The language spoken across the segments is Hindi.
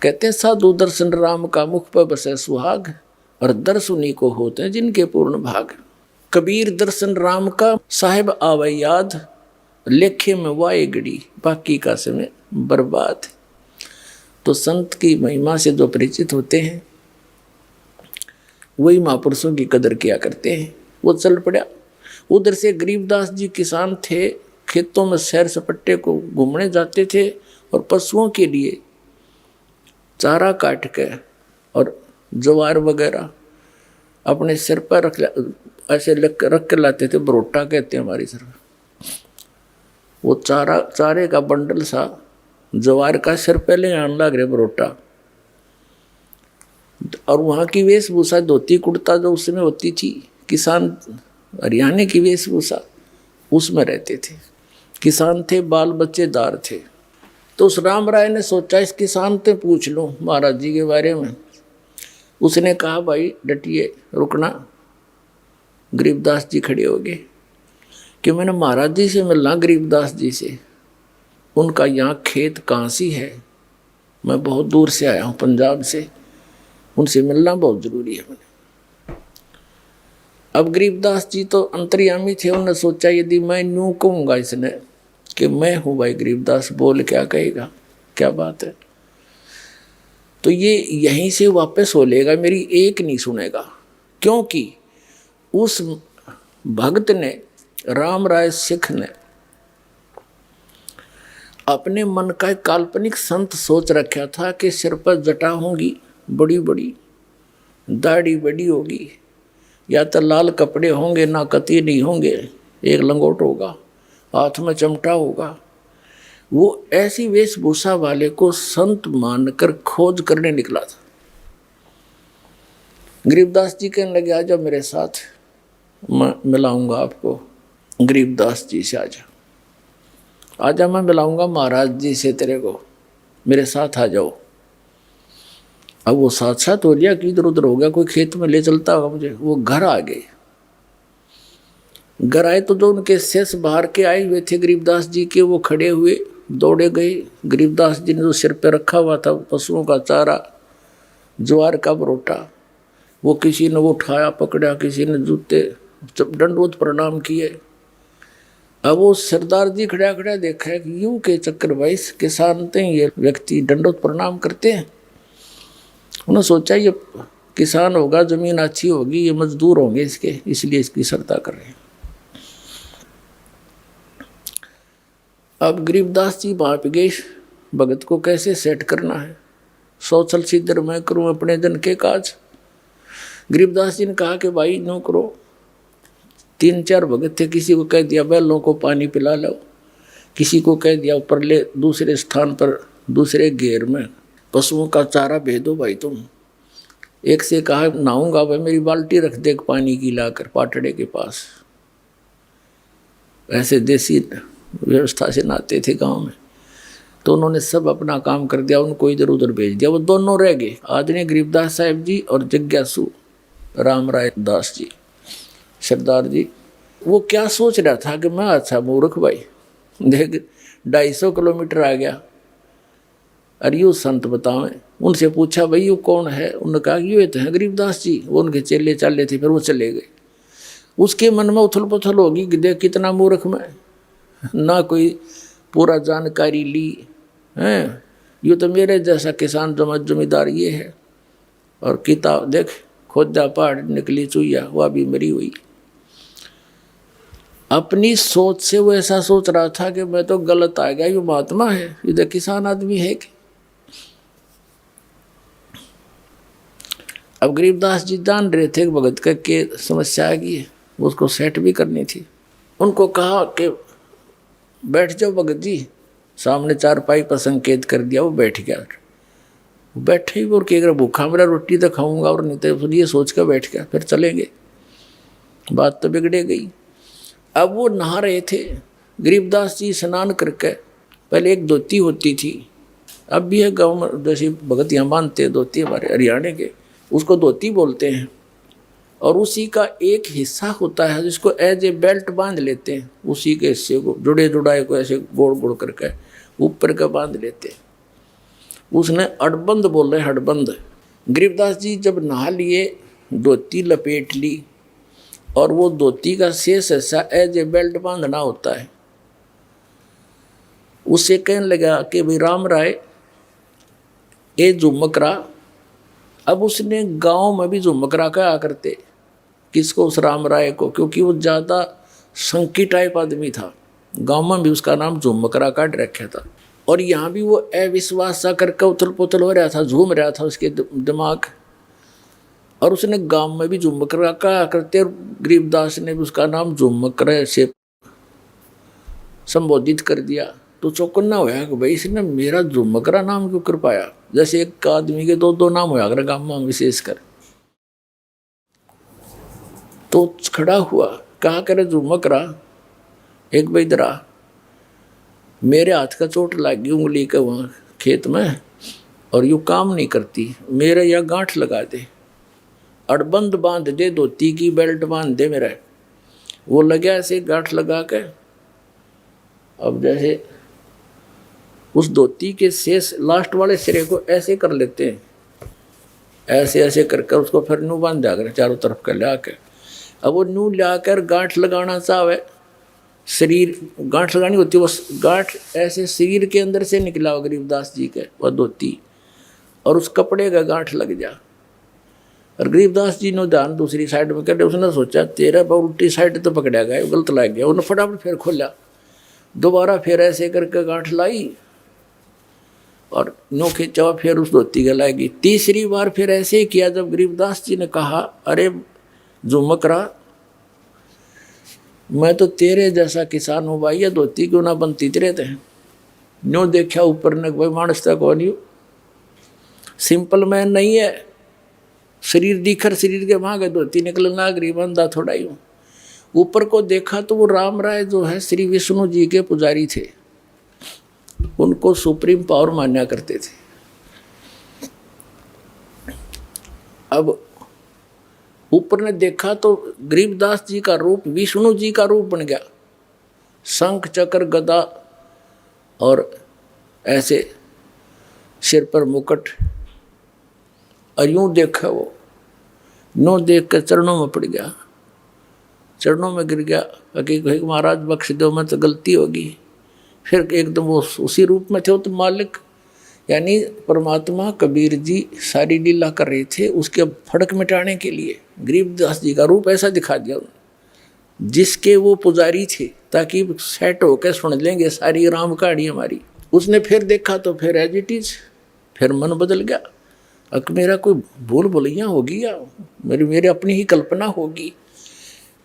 कहते हैं साधु दर्शन राम का मुख पर बसे सुहाग, और दर्श उन्हीं को होते हैं जिनके पूर्ण भाग। कबीर दर्शन राम का साहिब आवे याद, लेखे में वाए गड़ी बाकी का समय बर्बाद। तो संत की महिमा से जो परिचित होते हैं वही महापुरुषों की कदर किया करते हैं। वो चल पड़ा। उधर से गरीबदास जी किसान थे, खेतों में सैर सपट्टे को घूमने जाते थे और पशुओं के लिए चारा काट के और ज्वार वगैरह अपने सिर पर ऐसे रख के लाते थे। बरोटा कहते हैं हमारी तरफ। वो चारे का बंडल सा ज्वार का सिर पहले आने लग रहे बरोटा। और वहाँ की वेशभूषा धोती कुर्ता जो उसमें होती थी, किसान हरियाणा की वेशभूषा उसमें रहते थे। किसान थे, बाल बच्चेदार थे। तो उस राम राय ने सोचा इस किसान से पूछ लूँ महाराज जी के बारे में। उसने कहा भाई डटिए, रुकना। गरीबदास जी खड़े हो गए कि मैंने महाराज जी से मिलना, गरीबदास जी से। उनका यहाँ खेत कहाँ सी है, मैं बहुत दूर से आया हूँ पंजाब से, उनसे मिलना बहुत ज़रूरी है मैंने। अब गरीबदास जी तो अंतर्यामी थे। उन्होंने सोचा यदि मैं यूँ कहूँगा इसने कि मैं हूँ भाई गरीबदास, बोल क्या कहेगा, क्या बात है। तो ये यहीं से वापस हो लेगा, मेरी एक नहीं सुनेगा। क्योंकि उस भक्त ने, राम राय सिख ने, अपने मन का एक काल्पनिक संत सोच रखा था कि सिर पर जटा होंगी बड़ी बड़ी, दाढ़ी बड़ी होगी, या तो लाल कपड़े होंगे, ना कती नहीं होंगे, एक लंगोट होगा, हाथ में चमटा होगा। वो ऐसी वेशभूषा वाले को संत मानकर खोज करने निकला था। गरीबदास जी कहने लगे आ जाओ मेरे साथ, मैं मिलाऊंगा आपको गरीबदास जी से। आजा मैं मिलाऊंगा महाराज जी से तेरे को, मेरे साथ आ जाओ। अब वो साथ साथ हो गया कि इधर उधर हो गया, कोई खेत में ले चलता होगा मुझे। वो घर आ गए। घर आए तो जो उनके शेष बाहर के आए हुए थे गरीबदास जी के, वो खड़े हुए, दौड़े गए। गरीबदास जी ने जो सिर पे रखा हुआ था पशुओं का चारा, ज्वार का बरोटा, वो किसी ने वो उठाया पकड़ा, किसी ने जूते दंडवत प्रणाम किए। अब वो सरदार जी खड़ा खड़ा देखा है कि यूं के चक्कर भाई किसान थे, ये व्यक्ति दंडवत प्रणाम करते हैं। उन्होंने सोचा ये किसान होगा, जमीन अच्छी होगी, ये मजदूर होंगे इसके, इसलिए इसकी श्रद्धा कर रहे हैं। अब गरीबदास जी वहाँ पे गए, भगत को कैसे सेट करना है। सोचल सिद्धर मैं करूँ अपने जन के काज। गरीबदास जी ने कहा कि भाई नो करो। 3-4 भगत थे, किसी को कह दिया बैलों को पानी पिला लो, किसी को कह दिया ऊपर ले दूसरे स्थान पर दूसरे घेर में पशुओं का चारा भेजो भाई तुम। एक से कहा नहाऊंगा भाई, मेरी बाल्टी रख दे पानी की लाकर पाटड़े के पास। ऐसे देसी व्यवस्था से नहाते थे गांव में। तो उन्होंने सब अपना काम कर दिया, उनको इधर उधर भेज दिया। वो दोनों रह गए, आदरणीय गरीबदास साहब जी और जिज्ञासु राम राय दास जी सरदार जी। वो क्या सोच रहा था कि मैं अच्छा मूर्ख भाई, देख 250 किलोमीटर आ गया, अरे यू संत बतावें। उनसे पूछा भाई यू कौन है। उन्होंने कहा ये तो है गरीबदास जी। वो उनके चेले चाले थे, फिर वो चले गए। उसके मन में उथल पुथल होगी कि देख कितना मूर्ख मैं, ना कोई पूरा जानकारी ली है। यूँ तो मेरे जैसा किसान जमींदार ये है, और किताब देख खोदा पहाड़ निकली चुईया, वह भी मरी हुई। अपनी सोच से वो ऐसा सोच रहा था कि मैं तो गलत आ गया, ये महात्मा है, इधर किसान आदमी है कि। अब गरीबदास जी जान रहे थे भगत का के समस्या आ गई है, उसको सेट भी करनी थी। उनको कहा कि बैठ जाओ भगत जी। सामने चारपाई पर संकेत कर दिया, वो बैठ गया। बैठे ही और कि अगर भूखा मेरा रोटी तो खाऊंगा, और नहीं तो ये सोच कर बैठ गया, फिर चलेंगे। बात तो बिगड़े गई। अब वो नहा रहे थे। गरीबदास जी स्नान करके, पहले एक धोती होती थी, अब भी है गाँव में, जैसे भगत यहाँ बांधते हैं धोती हमारे हरियाणा के, उसको धोती बोलते हैं। और उसी का एक हिस्सा होता है जिसको एज ए बेल्ट बांध लेते हैं, उसी के हिस्से को जुड़े जुड़ाए को ऐसे गोड़ गोड़ करके ऊपर का बांध लेते हैं। उसने हड़बंद बोल रहे, हड़बंद। गरीबदास जी जब नहा लिए, धोती लपेट ली, और वो धोती का शेष ऐसा एज ए बेल्ट बांधना होता है, उससे कहने लगा कि भाई राम राय ये झुमकरा। अब उसने गांव में भी झुमकरा कहा करते, किसको? उस राम राय को, क्योंकि वो ज़्यादा संकी टाइप आदमी था। गांव में भी उसका नाम झुमकरा काट रखा था। और यहाँ भी वो अविश्वास सा करके उथल पुथल हो रहा था, झूम रहा था उसके दिमाग। और उसने गांव में भी झुमकरा कहा करते, और गरीबदास ने भी उसका नाम झुमकरा से संबोधित कर दिया। तो चौकन्ना होया कि भाई इसने मेरा झुमकरा नाम क्यों कर पाया? जैसे एक आदमी के दो दो नाम होया कर गांव में विशेषकर। तो खड़ा हुआ, कहा करे झुमकरा एक बैदरा, मेरे हाथ का चोट लग गई उंगली के वहाँ खेत में, और यूँ काम नहीं करती, मेरे यहाँ गांठ लगा दे, अड़बंद बांध दे, धोती की बेल्ट बांध दे मेरा। वो लगा ऐसे गांठ लगा के। अब जैसे उस धोती के शेष लास्ट वाले सिरे को ऐसे कर लेते हैं, ऐसे ऐसे करके उसको फिर नू बांध दिया कर चारों तरफ कर ला के। अब वो नू लाकर गांठ लगाना चाहे, शरीर गांठ लगानी होती है, वो गांठ ऐसे शरीर के अंदर से निकला हो गरीबदास जी के, वह धोती, और उस कपड़े का गांठ लग जा। और गरीबदास जी ने ध्यान दूसरी साइड में कर, उसने सोचा तेरा बहुत उल्टी साइड तो पकड़ा गया, गलत लग गया। उन्होंने फटाफट फिर खोला, दोबारा फिर ऐसे करके गांठ लाई और नो खींचा, फिर उस धोती के लाएगी। तीसरी बार फिर ऐसे ही किया। जब गरीबदास जी ने कहा, अरे झुमकरा, मैं तो तेरे जैसा किसान हूँ भाई, ये धोती क्यों ना बनती तेरे थे? न्यो देखा ऊपर ने, भाई मानस तक कौन यू सिंपल मैन नहीं है, शरीर दिखर शरीर के भागे धोती निकलना गरीब अंधा थोड़ा ही। ऊपर को देखा तो वो राम राय जो है श्री विष्णु जी के पुजारी थे, उनको सुप्रीम पावर मान्या करते थे। अब ऊपर ने देखा तो गरीबदास जी का रूप विष्णु जी का रूप बन गया, शंख चक्र गदा और ऐसे सिर पर मुकुट। और यूं देखा वो, नो देख कर चरणों में पड़ गया, चरणों में गिर गया कि महाराज बख्श दो, मैं तो गलती होगी। फिर एकदम वो उसी रूप में थे, वो तो मालिक यानी परमात्मा कबीर जी सारी लीला कर रहे थे उसके फड़क मिटाने के लिए। गरीबदास जी का रूप ऐसा दिखा दिया उन्होंने, जिसके वो पुजारी थे, ताकि सेट होकर सुन लेंगे सारी राम कहानी हमारी। उसने फिर देखा तो फिर एज इट इज, फिर मन बदल गया। अब मेरा कोई भूल भुलैया होगी या मेरी अपनी ही कल्पना होगी।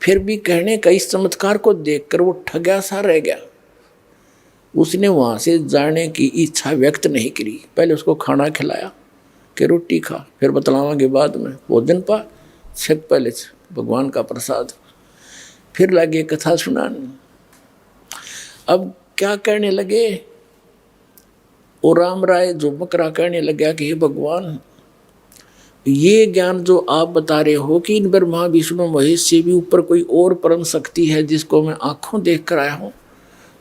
फिर भी कहने का इस चमत्कार को देखकर वो ठगा सा रह गया। उसने वहाँ से जाने की इच्छा व्यक्त नहीं करी। पहले उसको खाना खिलाया कि रोटी खा, फिर बतलावांगे बाद में, भोजन पा, छक पहले भगवान का प्रसाद। फिर लगे कथा सुनाने। अब क्या कहने लगे, और राम राय झुमकरा कहने लगा कि हे भगवान, ये ज्ञान जो आप बता रहे हो कि इन ब्रह्मा विष्णु महेश से भी ऊपर कोई और परम शक्ति है जिसको मैं आंखों देख कर आया हूँ,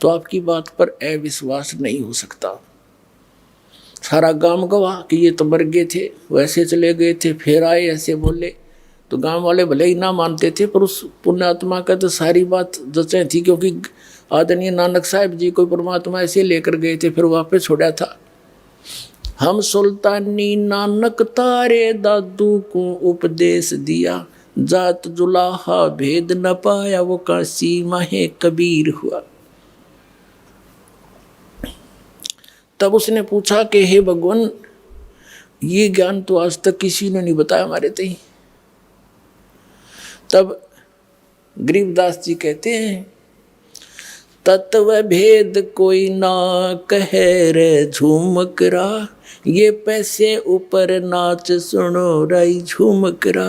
तो आपकी बात पर अविश्वास नहीं हो सकता। सारा गांव गवाह कि ये तो मर गए थे, वैसे चले गए थे, फिर आए, ऐसे बोले। तो गांव वाले भले ही ना मानते थे, पर उस पुण्यात्मा का तो सारी बात जचें थी, क्योंकि आदरणीय नानक साहब जी को परमात्मा ऐसे लेकर गए थे, फिर वापस छोड़ा था। हम सुल्तानी नानक तारे दादू को उपदेश दिया, जात जुलाहा भेद न पाया, वो काशी माहे कबीर हुआ। तब उसने पूछा कि हे भगवान, ये ज्ञान तो आज तक किसी ने नहीं बताया हमारे तई। तब गरीबदास जी कहते हैं, तत्व भेद कोई ना कहे रे झूमकरा, ये पैसे ऊपर नाच सुनो राई झूमकरा।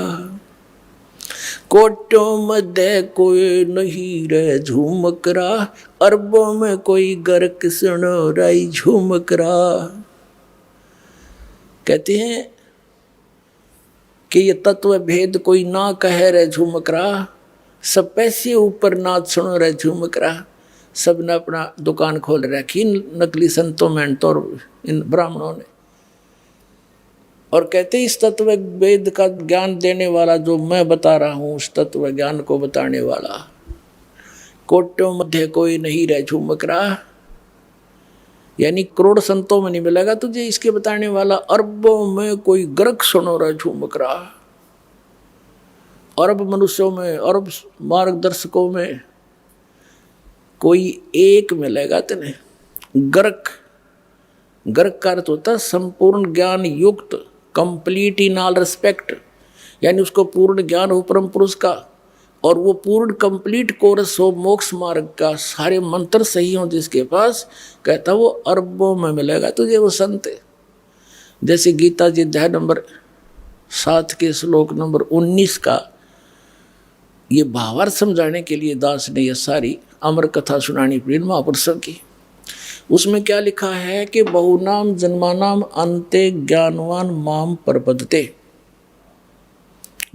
कोटों मध्य कोई नहीं रे झूमकरा, अरबों में कोई गर्क सुनो राई झूमकरा। कहते हैं कि ये तत्व भेद कोई ना कहे रे झूमकरा, सब पैसे ऊपर नाच सुनो रे झूमकरा। सब ने अपना दुकान खोल रखी, नकली संतों में तो इन ब्राह्मणों ने। और कहते इस तत्व वेद का ज्ञान देने वाला जो मैं बता रहा हूँ, उस तत्व ज्ञान को बताने वाला कोट्यों मध्य कोई नहीं रह झूमक रहा, यानी करोड़ संतों में नहीं मिलेगा तुझे इसके बताने वाला, अरबों में कोई गर्क सुनो रहा झूमक रहा, अरब मनुष्यों में, अरब मार्गदर्शकों में कोई एक मिलेगा तेने। गर्क, गर्क का अर्थ होता है संपूर्ण ज्ञान युक्त, कंप्लीट इन ऑल रिस्पेक्ट, यानी उसको पूर्ण ज्ञान हो परम पुरुष का, और वो पूर्ण कंप्लीट कोर्स हो मोक्ष मार्ग का, सारे मंत्र सही हो जिसके पास, कहता वो अरबों में मिलेगा तुझे वो संत। जैसे गीता जी अध्याय नंबर 7 के श्लोक नंबर 19 का ये भावार्थ समझाने के लिए दास ने यह सारी अमर कथा सुनानी पड़ी महापुरुषों की। उसमें क्या लिखा है कि बहुनाम जन्मानाम अंते ज्ञानवान माम प्रपद्यते,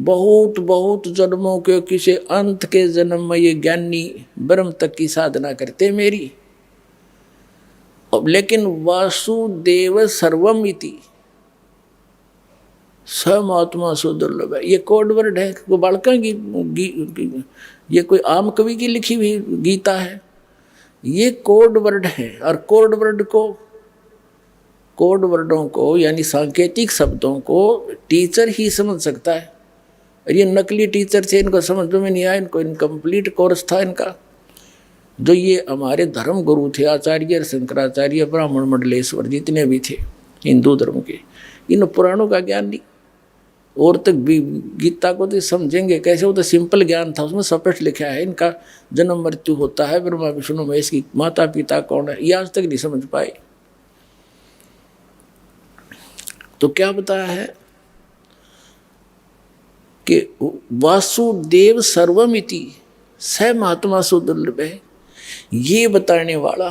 बहुत बहुत जन्मों के किसी अंत के जन्म में ये ज्ञानी ब्रह्म तक की साधना करते मेरी। अब लेकिन वासुदेव सर्वम इति समात्मा सुदुर्लभ है, ये कोड वर्ड है, वो बालका की ये कोई आम कवि की लिखी हुई गीता है, ये कोड वर्ड है। और कोड वर्डों को यानी सांकेतिक शब्दों को टीचर ही समझ सकता है, और ये नकली टीचर थे, इनको समझ में नहीं आया, इनको इनकम्प्लीट कोर्स था इनका। जो ये हमारे धर्म गुरु थे आचार्य शंकराचार्य ब्राह्मण मंडलेश्वर जितने भी थे हिंदू धर्म के, इन पुराणों का ज्ञान नहीं, और तक भी गीता को तो समझेंगे कैसे, वो तो सिंपल ज्ञान था, उसमें स्पष्ट लिखा है इनका जन्म मृत्यु होता है, ब्रह्मा विष्णु महेश की माता पिता कौन है, ये आज तक नहीं समझ पाए। तो क्या बताया है कि वासुदेव सर्वमिति स महात्मा सुदुर्लभ है, ये बताने वाला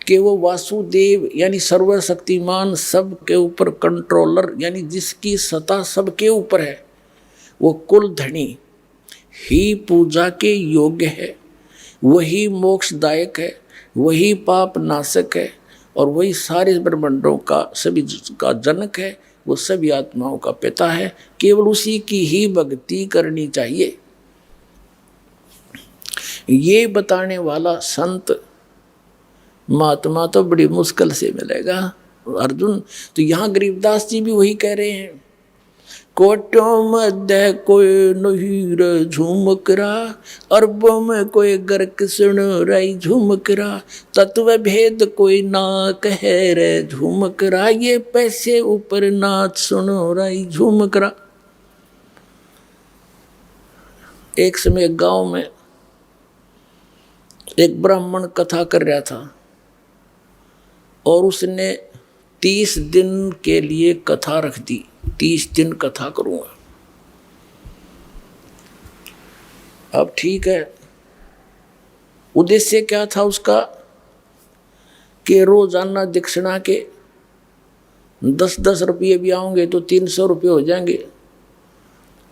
कि वो वासुदेव यानी सर्वशक्तिमान, सबके ऊपर कंट्रोलर, यानी जिसकी सत्ता सबके ऊपर है, वो कुल धनी ही पूजा के योग्य है, वही मोक्षदायक है, वही पाप नाशक है, और वही सारे ब्रह्मांडों का सभी का जनक है, वो सभी आत्माओं का पिता है, केवल उसी की ही भक्ति करनी चाहिए। ये बताने वाला संत महात्मा तो बड़ी मुश्किल से मिलेगा अर्जुन। तो यहाँ गरीबदास जी भी वही कह रहे हैं, कोटों मध्य कोई नहीं रे झूमक रहा, अरबों में कोई गर्क सुन रही झूमक रहा, तत्व भेद कोई ना कहे रे झूमक रहा, ये पैसे ऊपर नाच सुनो रही झूमक रहा। एक समय गांव में एक ब्राह्मण कथा कर रहा था, और उसने 30 दिन के लिए कथा रख दी, 30 दिन कथा करूंगा। अब ठीक है, उद्देश्य क्या था उसका कि रोजाना दक्षिणा के 10-10 रुपये भी आओगे तो 300 रुपये हो जाएंगे।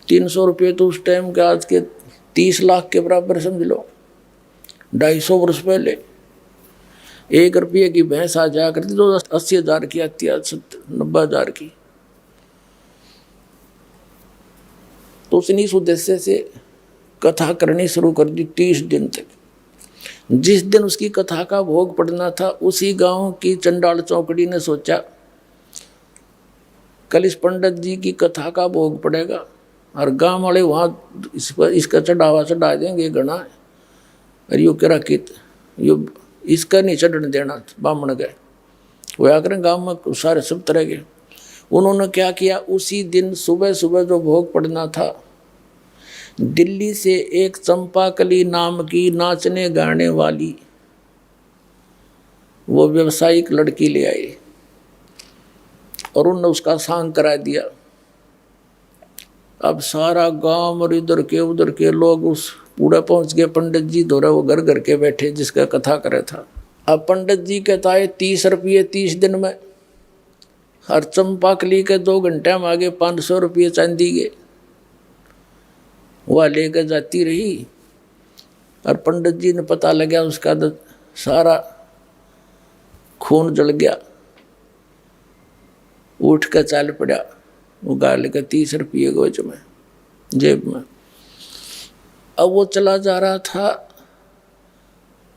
300 रुपये तो उस टाइम के आज के 30 लाख के बराबर समझ लो। 250 वर्ष पहले 1 रुपये की भैंस आ जाया करती तो 80,000 की आती है, 90,000 की। तो उसने इस उद्देश्य से कथा करनी शुरू कर दी 30 दिन तक। जिस दिन उसकी कथा का भोग पड़ना था, उसी गांव की चंडाल चौकड़ी ने सोचा कल इस पंडित जी की कथा का भोग पड़ेगा, और गांव वाले वहाँ इसका चढ़ावा चढ़ा देंगे घना, और यो कह कित यो इसका नहीं चढ़ने देना। ब्राह्मण गए, वो आकर गांव में सारे सब तरह के। उन्होंने क्या किया, उसी दिन सुबह सुबह जो भोग पड़ना था, दिल्ली से एक चंपाकली नाम की नाचने गाने वाली वो व्यवसायिक लड़की ले आए, और उन्होंने उसका सांग करा दिया। अब सारा गांव और इधर के उधर के लोग उस पूरा पहुंच गए पंडित जी दौरा, वो घर घर के बैठे जिसका कथा करे था। अब पंडित जी कहता है 30 रुपये 30 दिन में, हर चंपाकली के 2 घंटे में आगे 500 रुपये चांदी के वह लेकर जाती रही। और पंडित जी ने पता लगा, उसका तो सारा खून जल गया, उठ कर चाल पड़ा। वो गाय लेकर 30 रुपये गोज में जेब में। अब वो चला जा रहा था,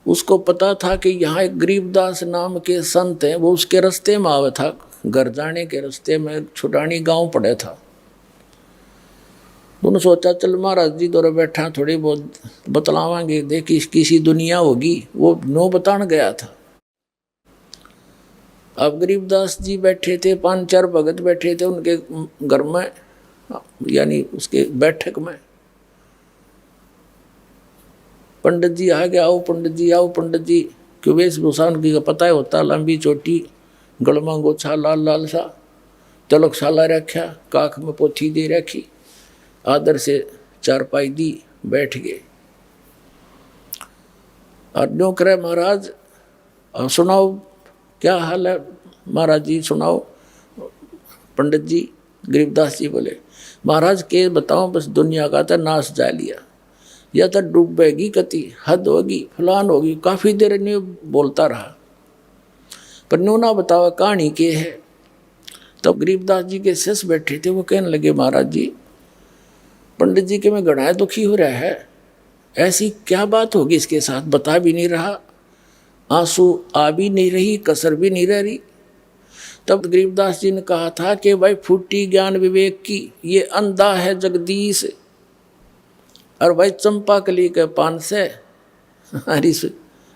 उसको पता था कि यहाँ एक गरीबदास नाम के संत हैं, वो उसके रास्ते में आवे था, घर जाने के रास्ते में छुटानी गांव पड़े था। उन्होंने सोचा चल महाराज जी दौरे बैठा, थोड़ी बहुत बतलावांगे, देखी किसी दुनिया होगी। वो नो बतान गया था। अब गरीबदास जी बैठे थे, 5-4 भगत बैठे थे उनके घर में, यानी उसके बैठक में। पंडित जी आ गया, आओ पंडित जी, आओ पंडित जी। क्यों वेशभूषा उनकी का पता है होता, लंबी चोटी, गलमा गोछा लाल लाल सा, तिलक साला रखा, काख में पोथी दे रखी, आदर से चारपाई दी, बैठ गए। और न्यों करे महाराज सुनाओ क्या हाल है। महाराज जी सुनाओ। पंडित जी गरीबदास जी बोले महाराज के बताओ, बस दुनिया का तो नाश जा लिया, या तो डूबेगी कति, हद होगी, फलान होगी। काफ़ी देर न्यू बोलता रहा, पर न्यू ना बतावा कहानी के है। तब गरीबदास जी के शिष्य बैठे थे, वो कहने लगे महाराज जी पंडित जी के में गणाए दुखी हो रहा है, ऐसी क्या बात होगी इसके साथ, बता भी नहीं रहा, आंसू आ भी नहीं रही, कसर भी नहीं रह रही। तब गरीबदास जी ने कहा था कि भाई फूटी ज्ञान विवेक की, ये अंधा है जगदीश, और भाई चंपा कली के 5 से हरीश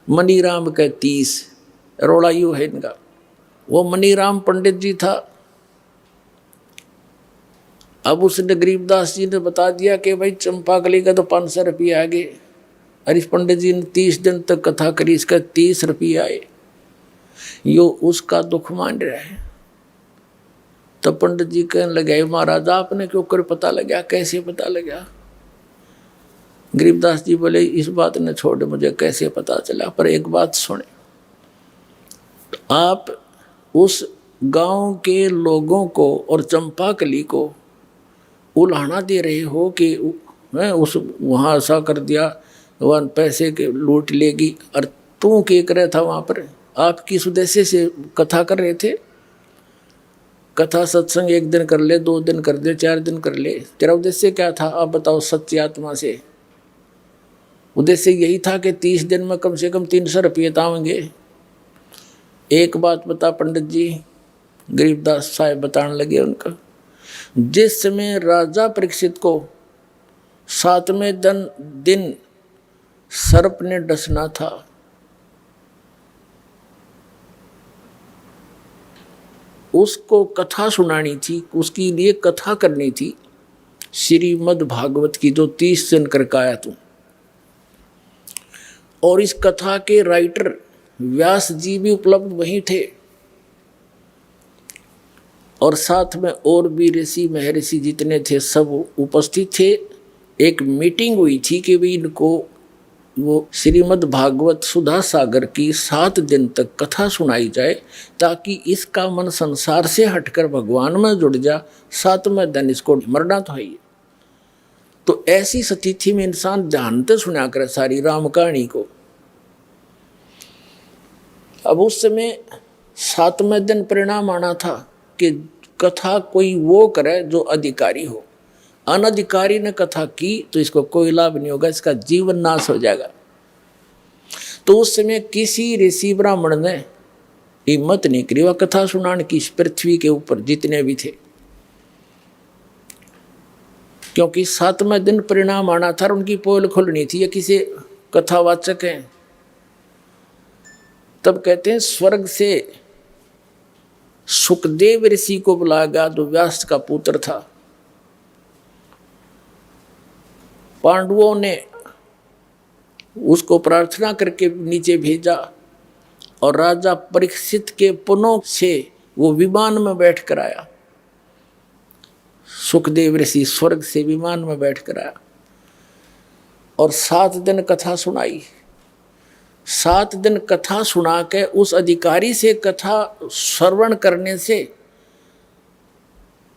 मनीराम के 30, रोड़ा यू है इनका। वो मनीराम पंडित जी था। अब उसने गरीबदास जी ने बता दिया कि भाई चंपा कली का तो 500 रुपये आ गए। हरीश पंडित जी ने 30 दिन तक कथा करी, इसका 30 रुपये आए। यो उसका दुख मान रहा है। तब पंडित जी कहने लगे महाराज आपने क्यों कर पता लगा, कैसे पता लगा। गरीबदास जी बोले इस बात ने छोड़, मुझे कैसे पता चला, पर एक बात सुने। तो आप उस गांव के लोगों को और चंपाकली को उलाहना दे रहे हो कि उस वहाँ ऐसा कर दिया, वहाँ पैसे के लूट लेगी, और तू क्या कर रहा था वहाँ पर। आप किस उद्देश्य से कथा कर रहे थे। कथा सत्संग 1 दिन कर ले, 2 दिन कर ले, 4 दिन कर ले, तेरा उद्देश्य क्या था आप बताओ सच्ची आत्मा से। उद्देश्य यही था कि 30 दिन में कम से कम 300 रुपये तावेंगे। एक बात बता पंडित जी, गरीबदास साहब बताने लगे उनका, जिस समय राजा परीक्षित को 7वें दिन सर्प ने डसना था, उसको कथा सुनानी थी, उसके लिए कथा करनी थी श्रीमद् भागवत की, जो 30 दिन करके आया तू। और इस कथा के राइटर व्यास जी भी उपलब्ध वहीं थे, और साथ में और भी ऋषि महर्षि जितने थे सब उपस्थित थे। एक मीटिंग हुई थी कि भी इनको वो श्रीमद् भागवत सुधा सागर की 7 दिन तक कथा सुनाई जाए, ताकि इसका मन संसार से हटकर भगवान में जुड़ जा। 7वें दिन इसको मरना तो है। तो ऐसी स्थिति में इंसान जानते सुना करे सारी राम कहानी को। अब उस समय 7वें दिन परिणाम आना था कि कथा कोई वो करे जो अधिकारी हो। अनधिकारी ने कथा की तो इसको कोई लाभ नहीं होगा, इसका जीवन नाश हो जाएगा। तो उस समय किसी ऋषि ब्राह्मण ने हिम्मत नहीं करी वह कथा सुनाने की, इस पृथ्वी के ऊपर जितने भी थे, क्योंकि 7वें दिन परिणाम आना था, उनकी पोल खुलनी थी। ये किसी कथावाचक हैं। तब कहते हैं स्वर्ग से सुखदेव ऋषि को बुलाया गया, जो व्यास का पुत्र था। पांडवों ने उसको प्रार्थना करके नीचे भेजा, और राजा परीक्षित के पुनों से वो विमान में बैठ कर आया। सुखदेव ऋषि स्वर्ग से विमान में बैठ कर आया और 7 दिन कथा सुनाई। 7 दिन कथा सुना के उस अधिकारी से कथा श्रवण करने से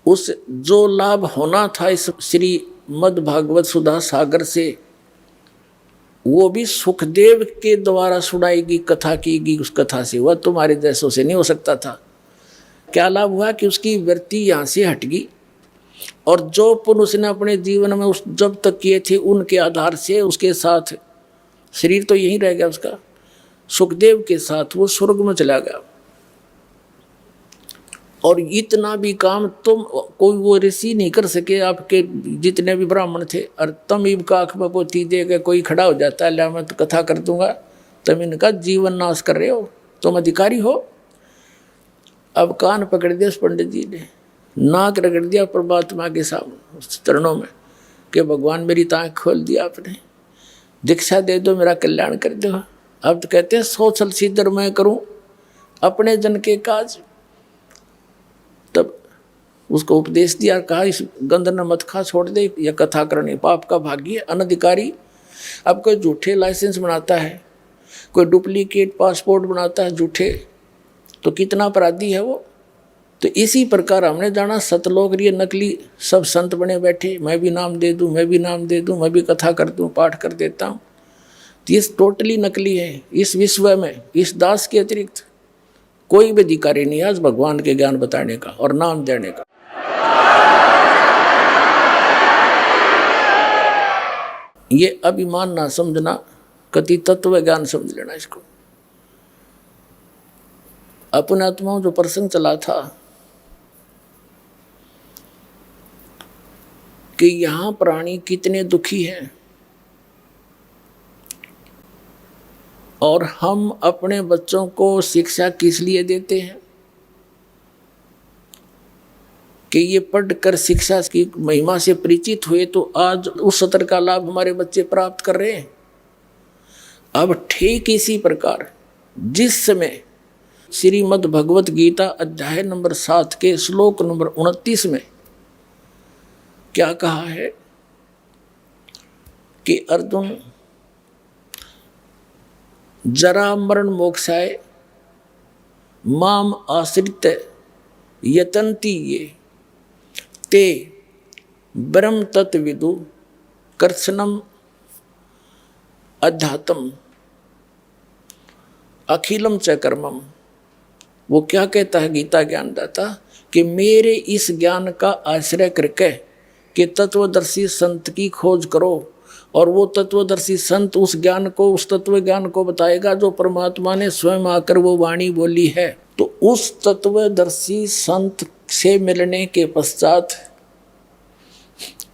उस जो लाभ होना था इस श्रीमद् भागवत सुधा सागर से, वो भी सुखदेव के द्वारा सुनाएगी, कथा कीगी। उस कथा से वह तुम्हारे जैसों से नहीं हो सकता था। क्या लाभ हुआ कि उसकी वृत्ति यहाँ से हट गई, और जो पुण्य उसने अपने जीवन में उस जब तक किए थे उनके आधार से उसके साथ शरीर तो यहीं रह गया उसका, सुखदेव के साथ वो स्वर्ग में चला गया। और इतना भी काम तुम कोई वो ऋषि नहीं कर सके, आपके जितने भी ब्राह्मण थे। और तम इब का आँख में पोती दे के कोई खड़ा हो जाता है, मैं तो कथा कर दूंगा, तुम इनका जीवन नाश कर रहे हो, तुम अधिकारी हो। अब कान पकड़ दिया उस पंडित जी ने, नाक रगड़ दिया परमात्मा के सामने चरणों में कि भगवान मेरी आँख खोल दिया आपने, दीक्षा दे दो, मेरा कल्याण कर दो। अब तो कहते हैं सोचल सिद्धर मैं करूं अपने जन के काज। तब उसको उपदेश दिया, कहा इस गंध न मत खा, छोड़ दे, यह कथा करनी पाप का भागी है, अनधिकारी। अब कोई झूठे लाइसेंस बनाता है, कोई डुप्लीकेट पासपोर्ट बनाता है झूठे, तो कितना अपराधी है वो। तो इसी प्रकार हमने जाना सतलोक ये नकली सब संत बने बैठे, मैं भी नाम दे दूं, मैं भी नाम दे दूं, मैं भी कथा कर दूं, पाठ कर देता हूं। तो ये टोटली नकली है। इस विश्व में इस दास के अतिरिक्त कोई भी अधिकारी नहीं आज भगवान के ज्ञान बताने का और नाम देने का। ये अभिमान ना समझना, कति तत्व ज्ञान समझ लेना इसको। अपने आत्माओं जो प्रसंग चला था कि यहां प्राणी कितने दुखी हैं और हम अपने बच्चों को शिक्षा किस लिए देते हैं कि ये पढ़कर शिक्षा की महिमा से परिचित हुए तो आज उस सत्र का लाभ हमारे बच्चे प्राप्त कर रहे हैं। अब ठीक इसी प्रकार जिस समय श्रीमद् भगवत गीता अध्याय नंबर 7 के श्लोक नंबर 29 में क्या कहा है कि अर्जुन जरा मरण मोक्षाय माम आश्रित यतन्ति ये ते ब्रह्म तत्विदु कर्षणम अध्यात्म अखिलम च कर्मम। वो क्या कहता है गीता ज्ञानदाता कि मेरे इस ज्ञान का आश्रय करके कि तत्वदर्शी संत की खोज करो और वो तत्वदर्शी संत उस ज्ञान को, उस तत्व ज्ञान को बताएगा जो परमात्मा ने स्वयं आकर वो वाणी बोली है। तो उस तत्वदर्शी संत से मिलने के पश्चात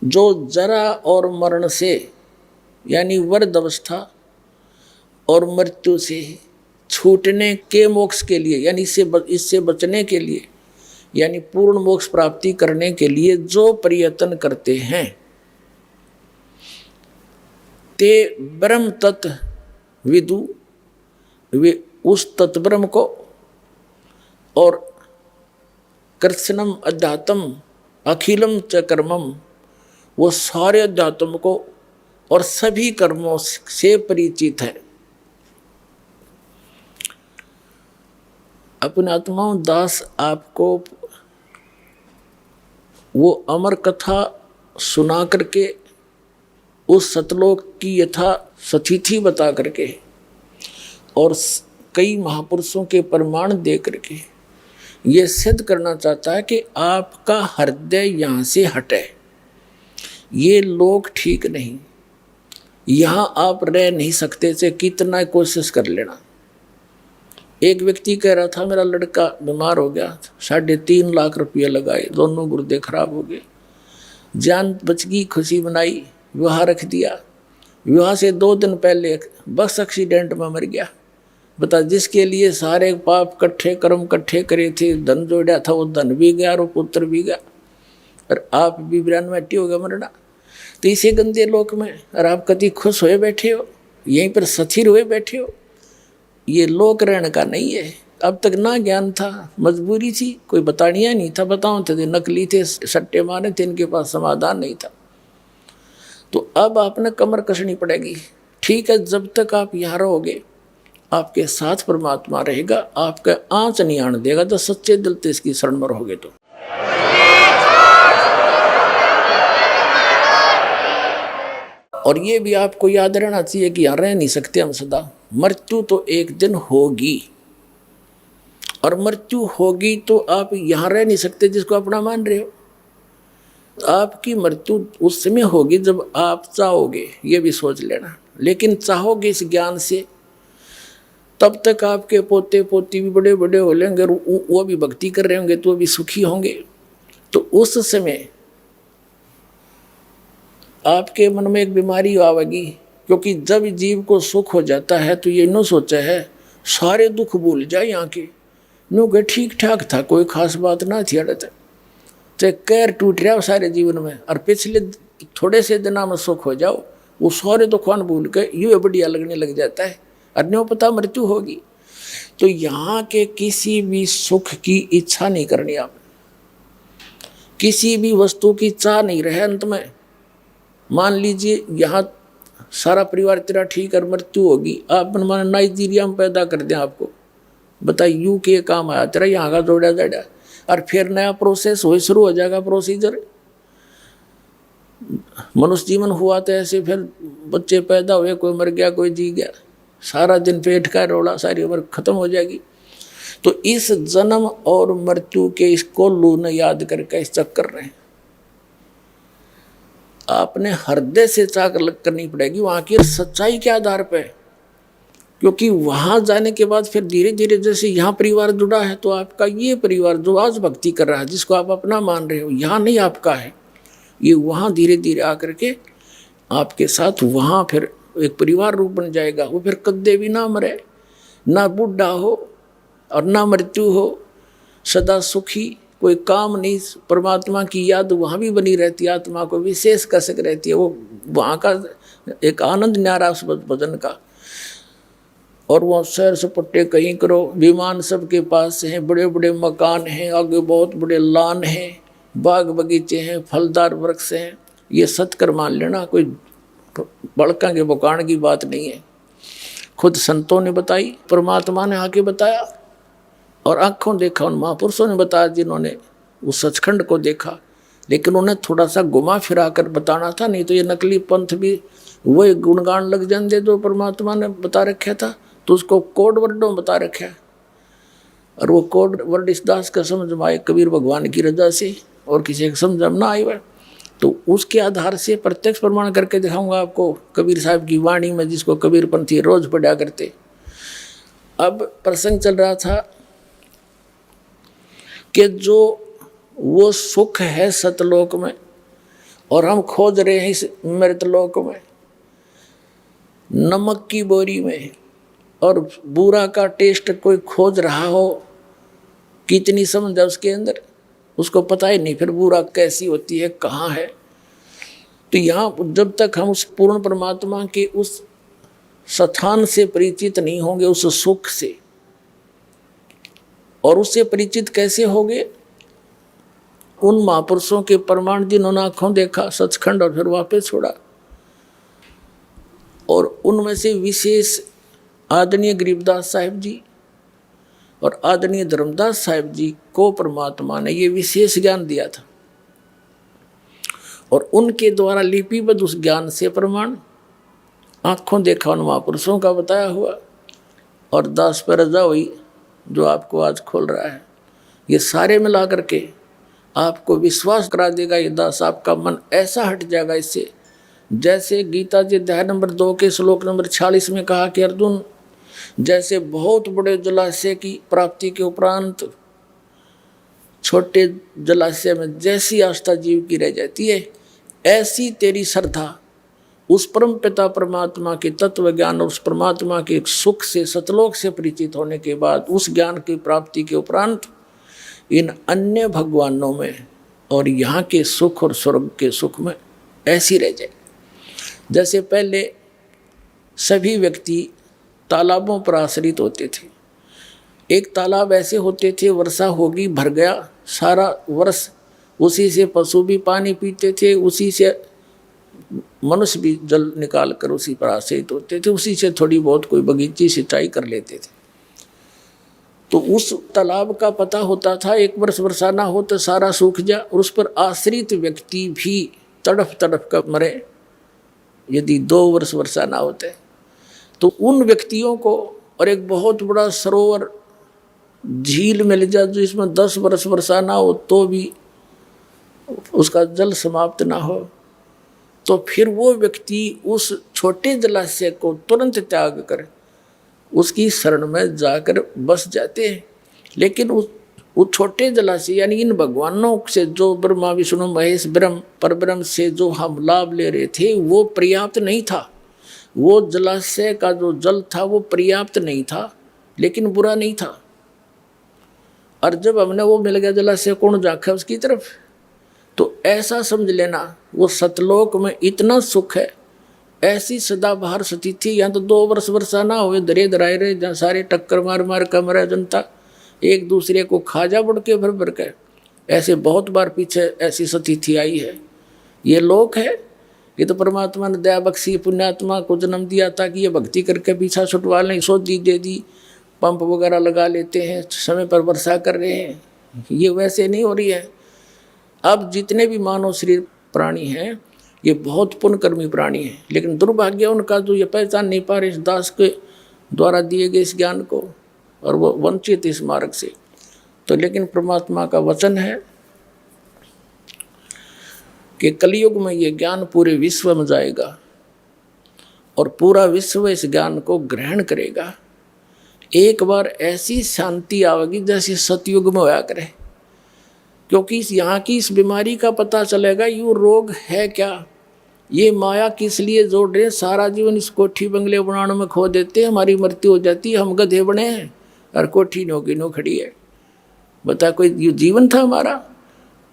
जो जरा और मरण से यानी वृद्ध अवस्था और मृत्यु से छूटने के मोक्ष के लिए यानी इससे बचने के लिए यानी पूर्ण मोक्ष प्राप्ति करने के लिए जो प्रयत्न करते हैं ते ब्रह्म तत्व विदु, वे उस तत्ब्रह्म को और कृष्णम अध्यात्म अखिलम च कर्मम, वो सारे अध्यात्म को और सभी कर्मों से परिचित है। अपने आत्माओं दास आपको वो अमर कथा सुना करके उस सतलोक की यथा सतिथि बता करके और कई महापुरुषों के प्रमाण दे करके ये सिद्ध करना चाहता है कि आपका हृदय यहाँ से हटे, ये लोग ठीक नहीं, यहाँ आप रह नहीं सकते से कितना कोशिश कर लेना। एक व्यक्ति कह रहा था मेरा लड़का बीमार हो गया, 3.5 लाख रुपये लगाए, दोनों गुर्दे खराब हो गए, जान बच गई, खुशी बनाई, विवाह रख दिया। विवाह से 2 दिन पहले बस एक्सीडेंट में मर गया। बता, जिसके लिए सारे पाप कट्ठे कर्म कट्ठे करे थे, धन जोड़ा था, वो धन भी गया और पुत्र भी गया, और आप भी 92 हो गया मरना। तो इसे गंदे लोक में और आप कभी खुश हुए बैठे हो, यहीं पर स्थिर हुए बैठे हो। ये लोक रहने का नहीं है। अब तक ना ज्ञान था, मजबूरी थी, कोई बतानिया नहीं था, बताओ थे नकली थे, सट्टे मारे थे, इनके पास समाधान नहीं था। तो अब आपने कमर कसनी पड़ेगी। ठीक है, जब तक आप यहाँ रहोगे आपके साथ परमात्मा रहेगा, आपका आँच नहीं आने देगा, तो सच्चे दिल से इसकी शरण में रहोगे। तो और ये भी आपको याद रहना चाहिए कि यहाँ रह नहीं सकते हम सदा, मृत्यु तो एक दिन होगी, और मृत्यु होगी तो आप यहाँ रह नहीं सकते जिसको अपना मान रहे हो। आपकी मृत्यु उस समय होगी जब आप चाहोगे, ये भी सोच लेना। लेकिन चाहोगे इस ज्ञान से, तब तक आपके पोते पोती भी बड़े बड़े हो लेंगे, वो भी भक्ति कर रहे होंगे, तो वो भी सुखी होंगे। तो उस समय आपके मन में एक बीमारी आवेगी, क्योंकि जब जीव को सुख हो जाता है तो ये न सोचा है सारे दुख भूल जाए यहाँ के, नो के ठीक ठाक था, कोई खास बात ना थी अड़ता, चाहे कैर टूट रहा हो सारे जीवन में, और पिछले थोड़े से दिनों में सुख हो जाओ, वो सारे दुखान भूल के यूँ बढ़िया लगने लग जाता है, और न्यों पता मृत्यु होगी। तो यहाँ के किसी भी सुख की इच्छा नहीं करनी, आप किसी भी वस्तु की चाह नहीं रहे। अंत में मान लीजिए यहाँ सारा परिवार तेरा ठीक है, मृत्यु होगी, आप मान नाइजीरिया में पैदा कर दें आपको, बताइए यू के काम आया तेरा, यहाँ का जोड़ा जाड़ा, और फिर नया प्रोसेस हो शुरू हो जाएगा, प्रोसीजर। मनुष्य जीवन हुआ तो ऐसे, फिर बच्चे पैदा हुए, कोई मर गया कोई जी गया, सारा दिन पेट का रोला, सारी उम्र खत्म हो जाएगी। तो इस जन्म और मृत्यु के इसको लू न याद करके इस चक्कर रहे, आपने हृदय से चाह करनी पड़ेगी वहां की सच्चाई के आधार पे, क्योंकि वहां जाने के बाद फिर धीरे धीरे जैसे यहाँ परिवार जुड़ा है, तो आपका ये परिवार जो आज भक्ति कर रहा है, जिसको आप अपना मान रहे हो, यहाँ नहीं आपका है, ये वहाँ धीरे धीरे आकर के आपके साथ वहाँ फिर एक परिवार रूप बन जाएगा। वो फिर कद्दे भी ना मरे, ना बूढ़ा हो और ना मृत्यु हो, सदा सुखी, कोई काम नहीं, परमात्मा की याद वहाँ भी बनी रहती है, आत्मा को विशेष कसक रहती है, वो वहाँ का एक आनंद न्यारा उस भजन का। और वो सैर सपट्टे कहीं करो, विमान सबके पास हैं, बड़े बड़े मकान हैं, आगे बहुत बड़े लान हैं, बाग बगीचे हैं, फलदार वृक्ष हैं, ये सत्कर मान लेना, कोई बड़का के बुकान की बात नहीं है। खुद संतों ने बताई, परमात्मा ने आके बताया, और आंखों देखा उन महापुरुषों ने बताया जिन्होंने उस सचखंड को देखा। लेकिन उन्हें थोड़ा सा घुमा फिरा कर बताना था, नहीं तो ये नकली पंथ भी वही गुणगान लग जाते जो परमात्मा ने बता रखा था, तो उसको कोड वर्डों बता रखा है, और वो कोड वर्ड इस दास का समझ में आए कबीर भगवान की रजा से, और किसी का समझ में ना आई वह, तो उसके आधार से प्रत्यक्ष प्रमाण करके दिखाऊंगा आपको कबीर साहब की वाणी में, जिसको कबीर पंथी रोज पढ़ा करते। अब प्रसंग चल रहा था कि जो वो सुख है सतलोक में, और हम खोज रहे हैं इस मृतलोक में, नमक की बोरी में, और बुरा का टेस्ट कोई खोज रहा हो, कितनी समझ है उसके अंदर, उसको पता ही नहीं फिर बुरा कैसी होती है, कहाँ है। तो यहाँ जब तक हम उस पूर्ण परमात्मा के उस स्थान से परिचित नहीं होंगे, उस सुख से, और उससे परिचित कैसे होंगे, उन महापुरुषों के प्रमाण जिन्होंने आंखों देखा सचखंड और फिर वापस छोड़ा, और उनमें से विशेष आदरणीय गरीबदास साहिब जी और आदरणीय धर्मदास साहिब जी को परमात्मा ने ये विशेष ज्ञान दिया था, और उनके द्वारा लिपिबद्ध उस ज्ञान से प्रमाण आंखों देखा उन महापुरुषों का बताया हुआ, और दास पर रजा हुई जो आपको आज खोल रहा है, ये सारे मिला करके आपको विश्वास करा देगा ये दास, आपका मन ऐसा हट जाएगा इससे। जैसे गीता जी अध्याय नंबर 2 के श्लोक नंबर 46 में कहा कि अर्जुन, जैसे बहुत बड़े जलाशय की प्राप्ति के उपरांत छोटे जलाशय में जैसी आस्था जीव की रह जाती है, ऐसी तेरी श्रद्धा उस परम पिता परमात्मा के तत्व ज्ञान और उस परमात्मा के सुख से सतलोक से परिचित होने के बाद, उस ज्ञान की प्राप्ति के उपरांत इन अन्य भगवानों में और यहाँ के सुख और स्वर्ग के सुख में ऐसी रह जाए। जैसे पहले सभी व्यक्ति तालाबों पर आश्रित होते थे, एक तालाब ऐसे होते थे, वर्षा होगी भर गया, सारा वर्ष उसी से पशु भी पानी पीते थे, उसी से मनुष्य भी जल निकाल कर उसी पर आश्रित होते थे, उसी से थोड़ी बहुत कोई बगीची सिंचाई कर लेते थे। तो उस तालाब का पता होता था, एक वर्ष वर्षा ना हो तो सारा सूख जा, और उस पर आश्रित व्यक्ति भी तड़फ तड़फ कर मरे यदि 2 वर्ष वर्षा ना होते। तो उन व्यक्तियों को, और एक बहुत बड़ा सरोवर झील मिल जाए जिसमें 10 वर्ष वर्षा ना हो तो भी उसका जल समाप्त ना हो, तो फिर वो व्यक्ति उस छोटे जलाशय को तुरंत त्याग कर उसकी शरण में जाकर बस जाते हैं। लेकिन उस छोटे जलाशय यानी इन भगवानों से जो ब्रह्मा विष्णु महेश ब्रह्म परब्रह्म से जो हम लाभ ले रहे थे वो पर्याप्त नहीं था। वो जलाशय का जो जल था वो पर्याप्त नहीं था, लेकिन बुरा नहीं था। और जब हमने वो मिल गया जलाशय, कौन जाखे उसकी तरफ। तो ऐसा समझ लेना वो सतलोक में इतना सुख है, ऐसी सदाबहार स्थिति। यहाँ तो 2 वर्ष वर्षा ना हुए दरे दराए रहे, जहाँ सारे टक्कर मार मार कमरा जनता एक दूसरे को खाजा बुड़ के भर भर के। ऐसे बहुत बार पीछे ऐसी स्थिति आई है। ये लोक है, ये तो परमात्मा ने दया बख्शी, पुण्यात्मा को जन्म दिया ताकि ये भक्ति करके पीछा छुटवा लें, सोची दे दी, पंप वगैरह लगा लेते हैं, समय पर वर्षा कर रहे हैं। ये वैसे नहीं हो रही है। अब जितने भी मानव शरीर प्राणी हैं ये बहुत पुण्यकर्मी प्राणी हैं, लेकिन दुर्भाग्य उनका जो ये पहचान नहीं पा रहे इस दास के द्वारा दिए गए इस ज्ञान को, और वो वंचित इस मार्ग से। तो लेकिन परमात्मा का वचन है कि कलयुग में ये ज्ञान पूरे विश्व में जाएगा और पूरा विश्व इस ज्ञान को ग्रहण करेगा। एक बार ऐसी शांति आवेगी जैसे सतयुग में होया करे, क्योंकि यहाँ की इस बीमारी का पता चलेगा ये रोग है क्या, ये माया किस लिए जोड़ रहे। सारा जीवन इस कोठी बंगले बनाने में खो देते, हमारी मृत्यु हो जाती, हम गधे बने हैं और कोठी नो खड़ी है। बता कोई जीवन था हमारा।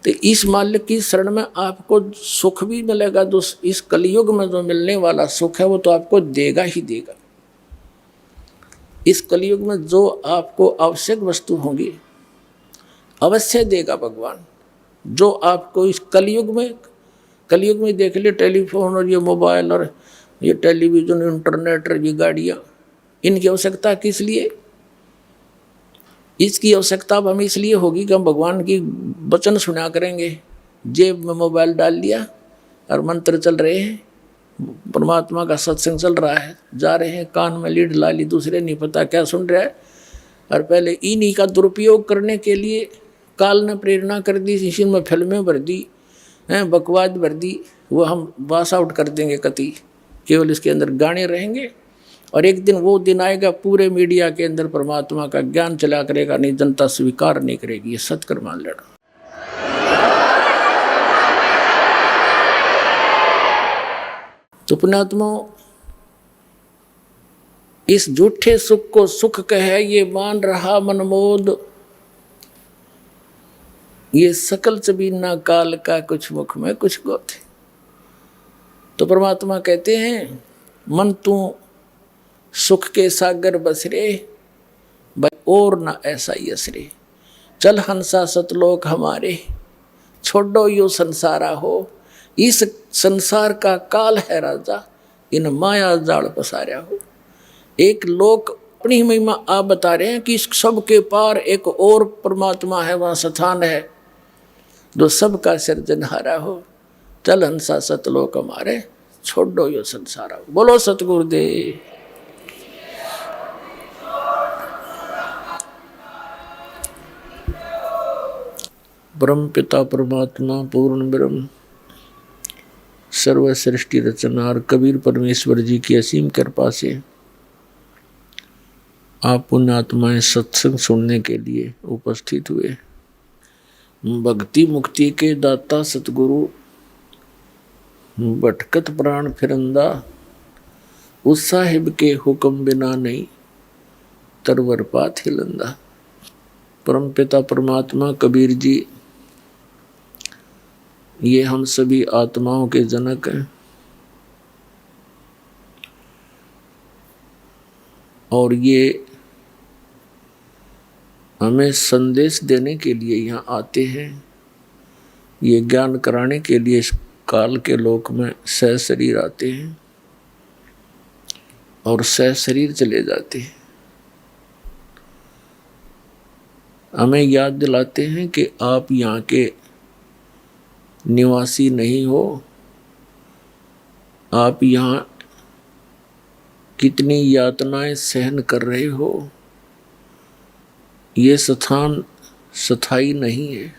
तो इस मालिक की शरण में आपको सुख भी मिलेगा, जो इस कलयुग में जो मिलने वाला सुख है वो तो आपको देगा ही देगा। इस कलयुग में जो आपको आवश्यक वस्तु होंगी अवश्य देगा भगवान। जो आपको इस कलयुग में देख लिए टेलीफोन और ये मोबाइल और ये टेलीविज़न, इंटरनेट और ये गाड़ियाँ, इनकी आवश्यकता किस लिए? इसकी आवश्यकता अब हमें इसलिए होगी कि हम भगवान की वचन सुना करेंगे। जेब में मोबाइल डाल लिया और मंत्र चल रहे हैं, परमात्मा का सत्संग चल रहा है, जा रहे हैं, कान में लीड ला ली, दूसरे नहीं पता क्या सुन रहा है। और पहले इन्हीं का दुरुपयोग करने के लिए काल ने प्रेरणा कर दी, इसी में फिल्में भर दी हैं, बकवाद भर दी। वो हम पास आउट कर देंगे कति, केवल इसके अंदर गाने रहेंगे। और एक दिन वो दिन आएगा पूरे मीडिया के अंदर परमात्मा का ज्ञान चला करेगा, नहीं जनता स्वीकार नहीं करेगी। ये सत्कर मान लेना। तो पुण्यात्मा इस झूठे सुख को सुख कहे ये मान रहा मनमोद, ये सकल चबीना काल का कुछ मुख में कुछ गोथ। तो परमात्मा कहते हैं मन तू सुख के सागर बसरे और न ऐसा यसरे, चल हंसा सतलोक हमारे, छोड़ो यो संसारा हो। इस संसार का काल है राजा, इन माया जाल पसारा हो। एक लोक अपनी महिमा आप बता रहे हैं कि सबके पार एक और परमात्मा है, वहाँ स्थान है जो सबका सिरजनहारा हो। चल हंसा सतलोक हमारे, छोड़ो यो संसारा हो। बोलो सतगुरुदेव। ब्रह्म पिता परमात्मा पूर्ण ब्रह्म सर्व सृष्टि रचनार कबीर परमेश्वर जी की असीम कृपा से आप पुण्यात्माएं सत्संग सुनने के लिए उपस्थित हुए। भक्ति मुक्ति के दाता सतगुरु भटकत प्राण फिरंदा, उस साहिब के हुक्म बिना नहीं तरवर पात हिलंदा। परम पिता परमात्मा कबीर जी ये हम सभी आत्माओं के जनक हैं और ये हमें संदेश देने के लिए यहाँ आते हैं, ये ज्ञान कराने के लिए इस काल के लोक में सह शरीर आते हैं और सह शरीर चले जाते हैं। हमें याद दिलाते हैं कि आप यहाँ के निवासी नहीं हो, आप यहाँ कितनी यातनाएं सहन कर रहे हो। ये स्थान स्थायी नहीं है।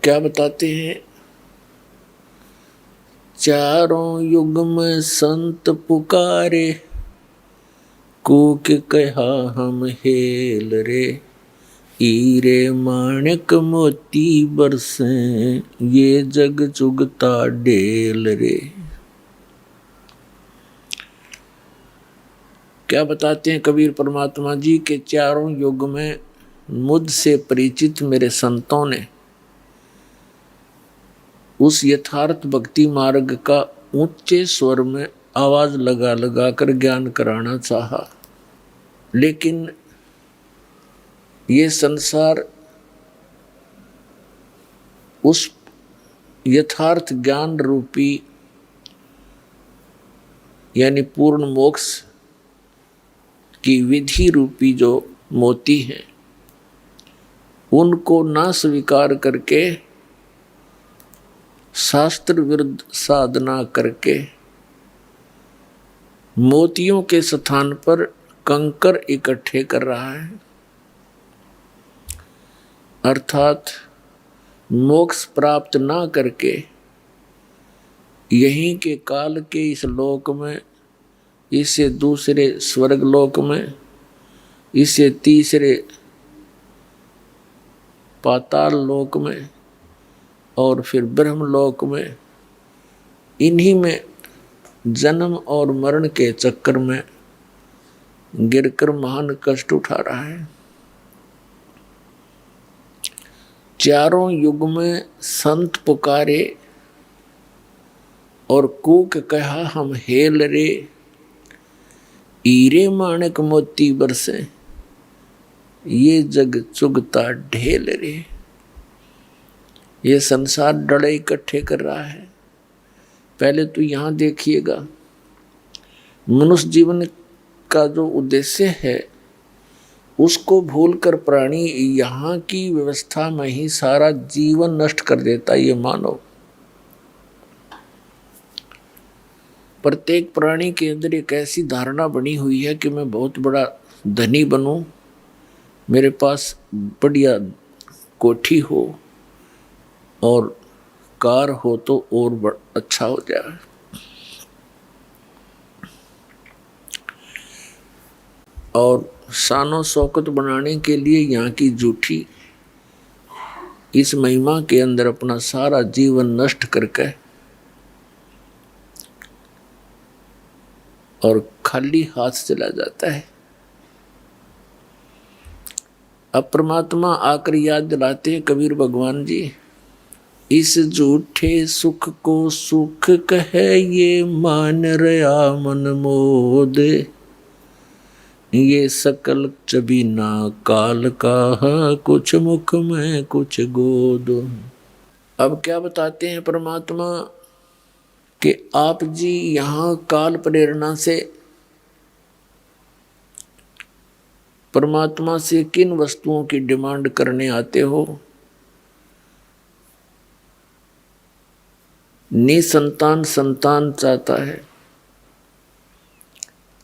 क्या बताते हैं, चारों युग में संत पुकारे, कूक कहा हम हेल रे, हीरे माणिक मोती बरसे, ये जग चुगता ढेल रे। क्या बताते हैं कबीर परमात्मा जी के चारों युग में मुझसे परिचित मेरे संतों ने उस यथार्थ भक्ति मार्ग का ऊंचे स्वर में आवाज लगा लगा कर ज्ञान कराना चाहा, लेकिन ये संसार उस यथार्थ ज्ञान रूपी यानी पूर्ण मोक्ष की विधि रूपी जो मोती हैं उनको ना स्वीकार करके शास्त्र विरुद्ध साधना करके मोतियों के स्थान पर कंकर इकट्ठे कर रहा है, अर्थात मोक्ष प्राप्त ना करके यहीं के काल के इस लोक में, इससे दूसरे स्वर्ग लोक में, इससे तीसरे पाताल लोक में और फिर ब्रह्म लोक में, इन्हीं में जन्म और मरण के चक्कर में गिरकर महान कष्ट उठा रहा है। चारों युग में संत पुकारे और कूक कहा हम हेल रे, हीरे माणिक मोती बरसे, ये जग चुगता ढेल रे। ये संसार डड़े इकट्ठे कर रहा है। पहले तो यहाँ देखिएगा, मनुष्य जीवन का जो उद्देश्य है उसको भूलकर प्राणी यहाँ की व्यवस्था में ही सारा जीवन नष्ट कर देता है। ये मानव प्रत्येक प्राणी के अंदर एक ऐसी धारणा बनी हुई है कि मैं बहुत बड़ा धनी बनूं, मेरे पास बढ़िया कोठी हो और कार हो तो और अच्छा हो जाए। और शानो शौकत बनाने के लिए यहाँ की झूठी इस महिमा के अंदर अपना सारा जीवन नष्ट करके और खाली हाथ चला जाता है। अब परमात्मा आकर याद दिलाते हैं कबीर भगवान जी, इस झूठे सुख को सुख कहे ये मान रया मन मोद, ये सकल चबीना काल का कुछ मुख में कुछ गोद। अब क्या बताते हैं परमात्मा कि आप जी यहाँ काल प्रेरणा से परमात्मा से किन वस्तुओं की डिमांड करने आते हो? निसंतान संतान चाहता है,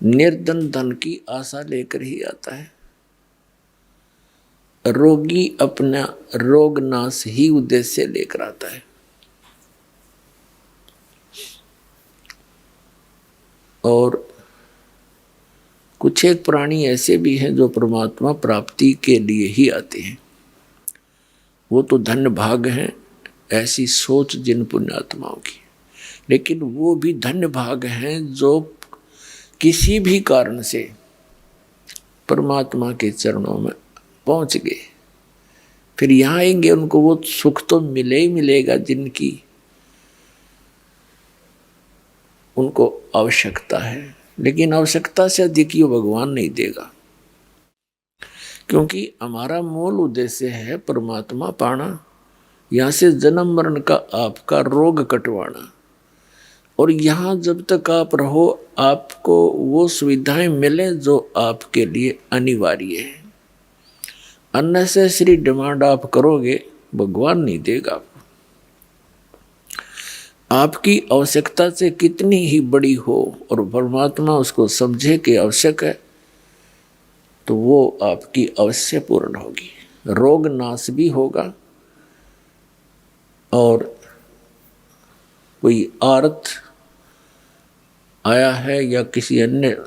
निर्धन धन की आशा लेकर ही आता है, रोगी अपना रोग नाश ही उद्देश्य लेकर आता है। और कुछ एक प्राणी ऐसे भी हैं जो परमात्मा प्राप्ति के लिए ही आते हैं। वो तो धन्य भाग हैं, ऐसी सोच जिन पुण्यात्माओं की, लेकिन वो भी धन्य भाग हैं जो किसी भी कारण से परमात्मा के चरणों में पहुंच गए। फिर यहाँ आएंगे उनको वो सुख तो मिले ही मिलेगा जिनकी उनको आवश्यकता है, लेकिन आवश्यकता से अधिक ये भगवान नहीं देगा, क्योंकि हमारा मूल उद्देश्य है परमात्मा पाना, यहाँ से जन्म मरण का आपका रोग कटवाना। और यहाँ जब तक आप रहो आपको वो सुविधाएं मिले जो आपके लिए अनिवार्य है। अननेसेसरी डिमांड आप करोगे भगवान नहीं देगा। आपकी आवश्यकता से कितनी ही बड़ी हो और परमात्मा उसको समझे कि आवश्यक है तो वो आपकी अवश्य पूर्ण होगी, रोग नाश भी होगा और कोई आर्त आया है या किसी अन्य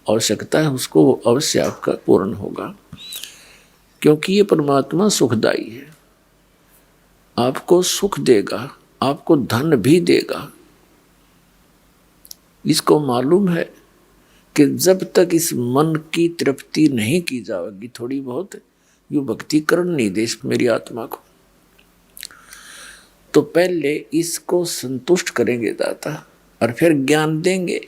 आवश्यकता है, उसको अवश्य आपका पूर्ण होगा, क्योंकि ये परमात्मा सुखदाई है, आपको सुख देगा, आपको धन भी देगा। इसको मालूम है कि जब तक इस मन की तृप्ति नहीं की जाएगी थोड़ी बहुत, यू भक्ति करण नहीं दे मेरी आत्मा को, तो पहले इसको संतुष्ट करेंगे दाता और फिर ज्ञान देंगे।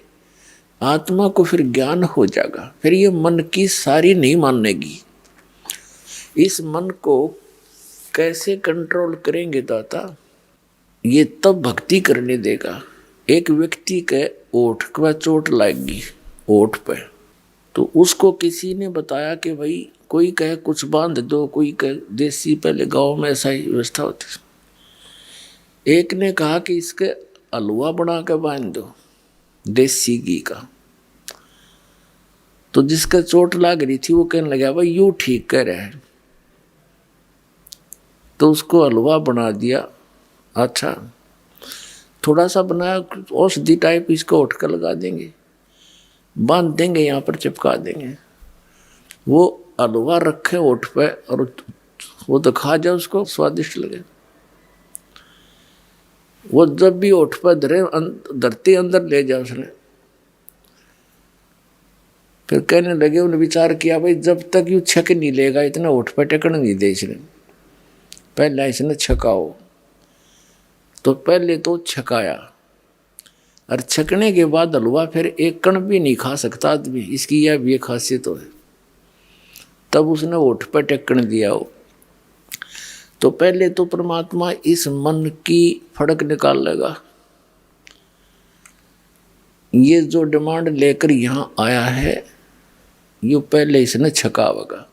आत्मा को फिर ज्ञान हो जाएगा, फिर ये मन की सारी नहीं मानेगी। इस मन को कैसे कंट्रोल करेंगे दाता? ये तब भक्ति करने देगा। एक व्यक्ति के ओठ पर चोट लगेगी, ओठ पे, तो उसको किसी ने बताया कि भाई कोई कहे कुछ बांध दो, कोई कहे देसी, पहले गांव में ऐसा ही व्यवस्था होती। एक ने कहा कि इसके हलवा बना के बांध दो देसी घी का। तो जिसका चोट लग रही थी वो कहने लगा भाई यूं ठीक कह रहे हैं, तो उसको हलवा बना दिया। अच्छा, थोड़ा सा बनाया, औषधि टाइप, इसको उठ कर लगा देंगे, बांध देंगे, यहाँ पर चिपका देंगे। वो हलवा रखे ओठ पे और वो तो खा जाए, उसको स्वादिष्ट लगे। वो जब भी ओठ पर धरती अंदर ले जाए उसने, फिर कहने लगे, उन्हें विचार किया भाई जब तक यू छक नहीं लेगा इतना ओठ पर टेकन नहीं दे इसने, पहले इसने छकाओ। तो पहले तो छकाया, और छकने के बाद हलवा फिर एक कण भी नहीं खा सकता आदमी, इसकी यह भी एक खासियत है। तब उसने ओठ पर टेकन दिया हो। तो पहले तो परमात्मा इस मन की फड़क निकाल लेगा। ये जो डिमांड लेकर यहाँ आया है, ये पहले इसने छकावेगा,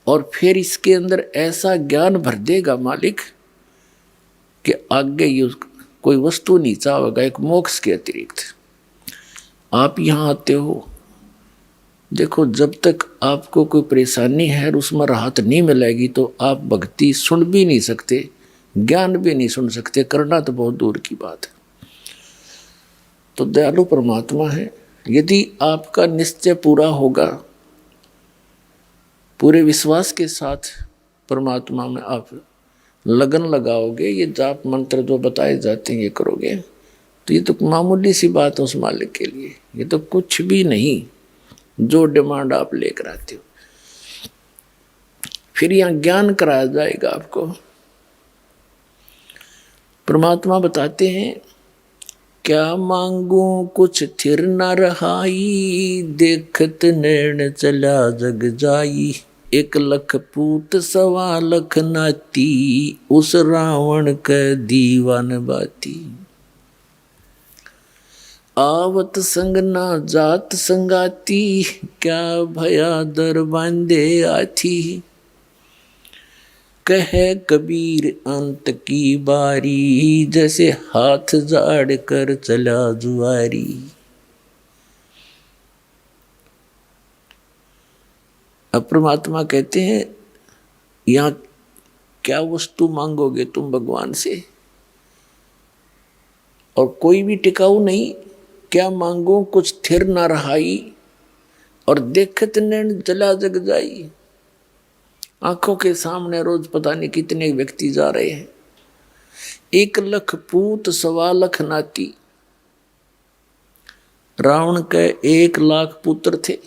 और फिर इसके अंदर ऐसा ज्ञान भर देगा मालिक कि आगे ये कोई वस्तु नहीं चाहेगा एक मोक्ष के अतिरिक्त। आप यहाँ आते हो, देखो जब तक आपको कोई परेशानी है और उसमें राहत नहीं मिलेगी तो आप भक्ति सुन भी नहीं सकते, ज्ञान भी नहीं सुन सकते, करना तो बहुत दूर की बात है। तो दयालु परमात्मा है, यदि आपका निश्चय पूरा होगा, पूरे विश्वास के साथ परमात्मा में आप लगन लगाओगे, ये जाप मंत्र जो बताए जाते हैं ये करोगे, तो ये तो मामूली सी बात है उस मालिक के लिए, ये तो कुछ भी नहीं जो डिमांड आप लेकर आते हो। फिर यहाँ ज्ञान कराया जाएगा आपको। परमात्मा बताते हैं, क्या मांगू कुछ थिर न रहाई, देखत नैन चला जग जाई। 1 लख पूत 1.25 लख नाती, उस रावण के दीवान बाती। आवत संग ना जात संगाती, क्या भया दर बांधे आथी। कहे कबीर अंत की बारी, जैसे हाथ जाड़ कर चला जुआरी। अब परमात्मा कहते हैं, यहाँ क्या वस्तु मांगोगे तुम भगवान से, और कोई भी टिकाऊ नहीं। क्या मांगो कुछ थिर ना रहाई, और देखत नैन जला जग जाई। आंखों के सामने रोज पता नहीं कितने व्यक्ति जा रहे हैं। 1 लख पूत 1.25 लख नाती। रावण के 1 लाख पुत्र थे,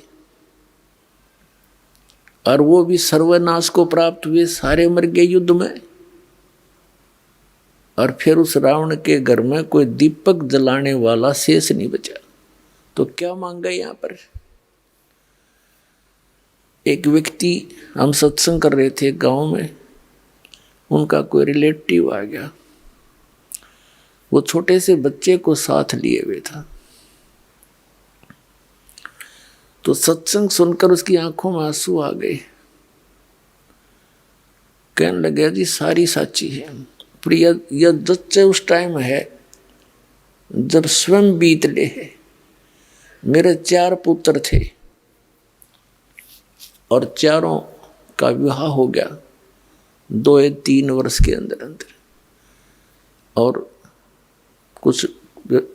और वो भी सर्वनाश को प्राप्त हुए, सारे मर गए युद्ध में। और फिर उस रावण के घर में कोई दीपक जलाने वाला शेष नहीं बचा। तो क्या मांगा यहाँ पर? एक व्यक्ति, हम सत्संग कर रहे थे गांव में, उनका कोई रिलेटिव आ गया, वो छोटे से बच्चे को साथ लिए हुए था। तो सत्संग सुनकर उसकी आंखों में आंसू आ गए। कहने लगे जी सारी साची है, पर यह सच्चे उस टाइम है जब स्वयं बीत ले है। मेरे 4 पुत्र थे और चारों का विवाह हो गया 2 या 3 वर्ष के अंदर अंदर। और कुछ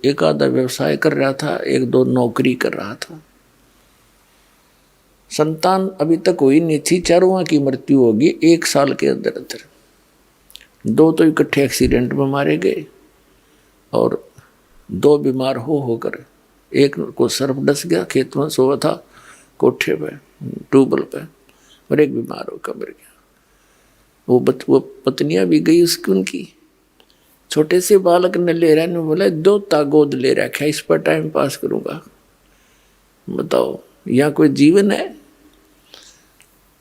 एक आधा व्यवसाय कर रहा था, एक दो नौकरी कर रहा था। संतान अभी तक हुई नहीं थी, चारों की मृत्यु होगी 1 साल के अंदर अंदर। 2 तो इकट्ठे एक्सीडेंट में मारे गए और 2 बीमार होकर, एक को सर्प डस गया, खेत में सोया था कोठे पे ट्यूबवेल पे, और एक बीमार होकर मर गया। वो पत्नियां भी गई उसकी, उनकी छोटे से बालक ने ले रहा, ने बोला 2 गोद ले रखा, इस पर टाइम पास करूंगा। बताओ यहाँ कोई जीवन है?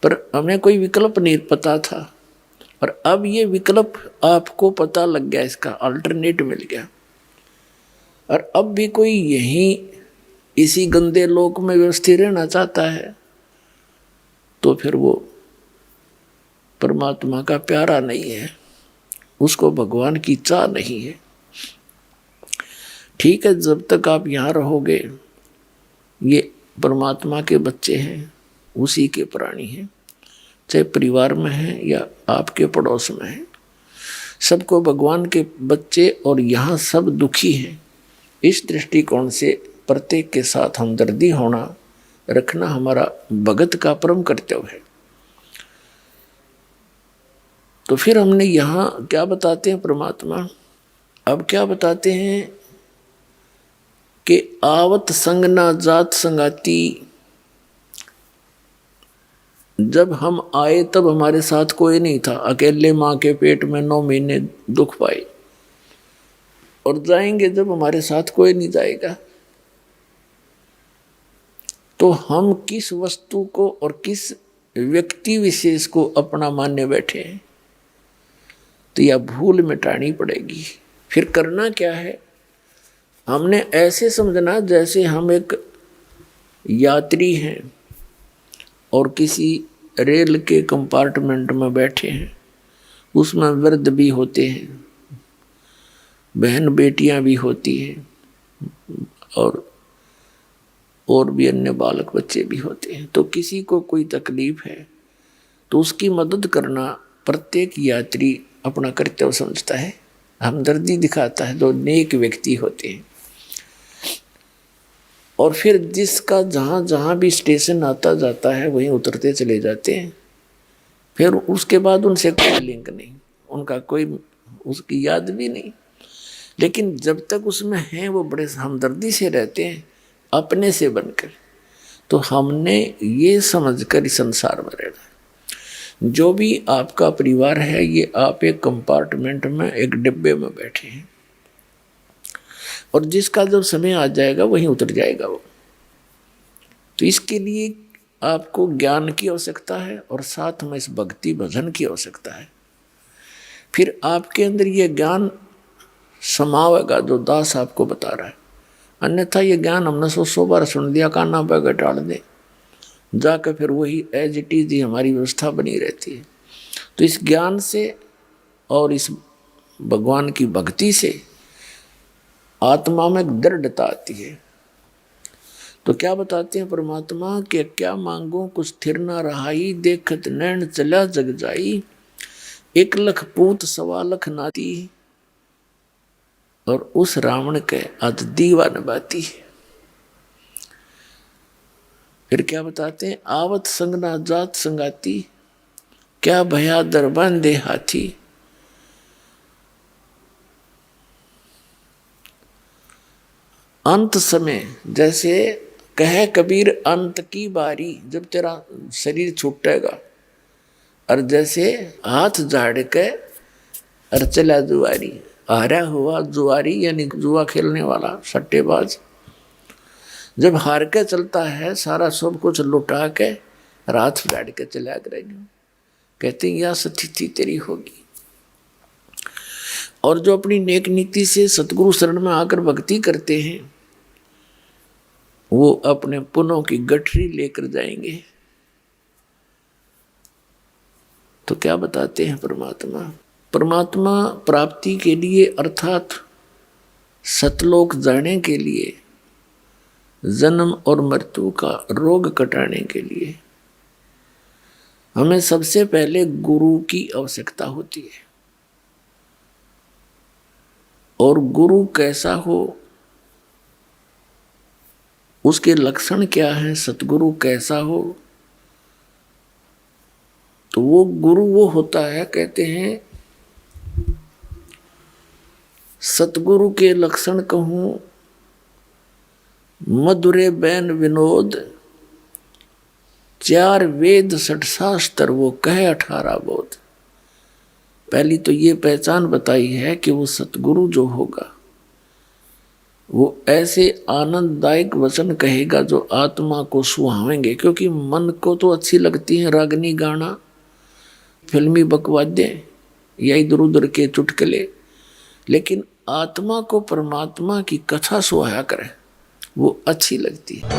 पर हमें कोई विकल्प नहीं पता था, और अब ये विकल्प आपको पता लग गया, इसका अल्टरनेट मिल गया। और अब भी कोई यहीं इसी गंदे लोक में व्यवस्थित रहना चाहता है तो फिर वो परमात्मा का प्यारा नहीं है, उसको भगवान की चाह नहीं है। ठीक है, जब तक आप यहाँ रहोगे, ये परमात्मा के बच्चे हैं, उसी के प्राणी हैं, चाहे परिवार में हैं या आपके पड़ोस में हैं, सबको भगवान के बच्चे, और यहाँ सब दुखी हैं। इस दृष्टिकोण से प्रत्येक के साथ हमदर्दी होना रखना हमारा भगत का परम कर्तव्य है। तो फिर हमने यहाँ क्या बताते हैं परमात्मा, अब क्या बताते हैं कि आवत संग ना जात संगाती। जब हम आए तब हमारे साथ कोई नहीं था, अकेले माँ के पेट में 9 महीने दुख पाए, और जाएंगे जब हमारे साथ कोई नहीं जाएगा। तो हम किस वस्तु को और किस व्यक्ति विशेष को अपना मानने बैठे हैं, तो यह भूल मिटानी पड़ेगी। फिर करना क्या है, हमने ऐसे समझना जैसे हम एक यात्री हैं और किसी रेल के कंपार्टमेंट में बैठे हैं, उसमें वृद्ध भी होते हैं, बहन बेटियां भी होती हैं, और भी अन्य बालक बच्चे भी होते हैं। तो किसी को कोई तकलीफ है तो उसकी मदद करना प्रत्येक यात्री अपना कर्तव्य समझता है, हमदर्दी दिखाता है, जो नेक व्यक्ति होते हैं। और फिर जिसका जहाँ जहाँ भी स्टेशन आता जाता है वहीं उतरते चले जाते हैं। फिर उसके बाद उनसे कोई लिंक नहीं, उनका कोई उसकी याद भी नहीं, लेकिन जब तक उसमें हैं वो बड़े हमदर्दी से रहते हैं, अपने से बनकर। तो हमने ये समझकर इस संसार में रहना। जो भी आपका परिवार है, ये आप एक कंपार्टमेंट में, एक डिब्बे में बैठे हैं, और जिसका जब समय आ जाएगा वहीं उतर जाएगा वो। तो इसके लिए आपको ज्ञान की आवश्यकता है और साथ में इस भक्ति भजन की आवश्यकता है। फिर आपके अंदर ये ज्ञान समावेगा जो दास आपको बता रहा है। अन्यथा ये ज्ञान हमने 100 बार सुन लिया, काना पे घटाड़ दे जाकर, फिर वही एज इट इज ही हमारी व्यवस्था बनी रहती है। तो इस ज्ञान से और इस भगवान की भक्ति से आत्मा में दृढ़ता आती है। तो क्या बताते हैं परमात्मा कि क्या मांगो कुछ स्थिर न रहाई, देखत नैन चला जग जाई, 1 लाख पूत 1.25 लाख नाती, और उस रावण के आज दीवा नबाती। फिर क्या बताते हैं, आवत संग ना जात संगाती, क्या भया दर बांधे हाथी। अंत समय जैसे कहे कबीर अंत की बारी, जब तेरा शरीर छूटेगा, और जैसे हाथ झाड़ के और चला जुआरी, हारा हुआ जुआरी यानी जुआ खेलने वाला सट्टेबाज, जब हार के चलता है सारा सब कुछ लुटा के हाथ झाड़ के चला करेगा, कहते हैं यह स्थिति तेरी होगी। और जो अपनी नेक नीति से सतगुरु शरण में आकर भक्ति करते हैं, वो अपने पुनों की गठरी लेकर जाएंगे। तो क्या बताते हैं परमात्मा, परमात्मा प्राप्ति के लिए अर्थात सतलोक जाने के लिए, जन्म और मृत्यु का रोग कटाने के लिए हमें सबसे पहले गुरु की आवश्यकता होती है। और गुरु कैसा हो, उसके लक्षण क्या हैं, सतगुरु कैसा हो, तो वो गुरु वो होता है, कहते हैं सतगुरु के लक्षण कहूं, मधुरे बैन विनोद, 4 वेद 6 शास्त्र वो कहे 18 बोध। पहली तो ये पहचान बताई है कि वो सतगुरु जो होगा वो ऐसे आनंददायक वचन कहेगा जो आत्मा को सुहावेंगे, क्योंकि मन को तो अच्छी लगती है रागनी गाना, फिल्मी बकवाद्य या इधर उधर के चुटकुले, लेकिन आत्मा को परमात्मा की कथा सुहाया करे वो अच्छी लगती है।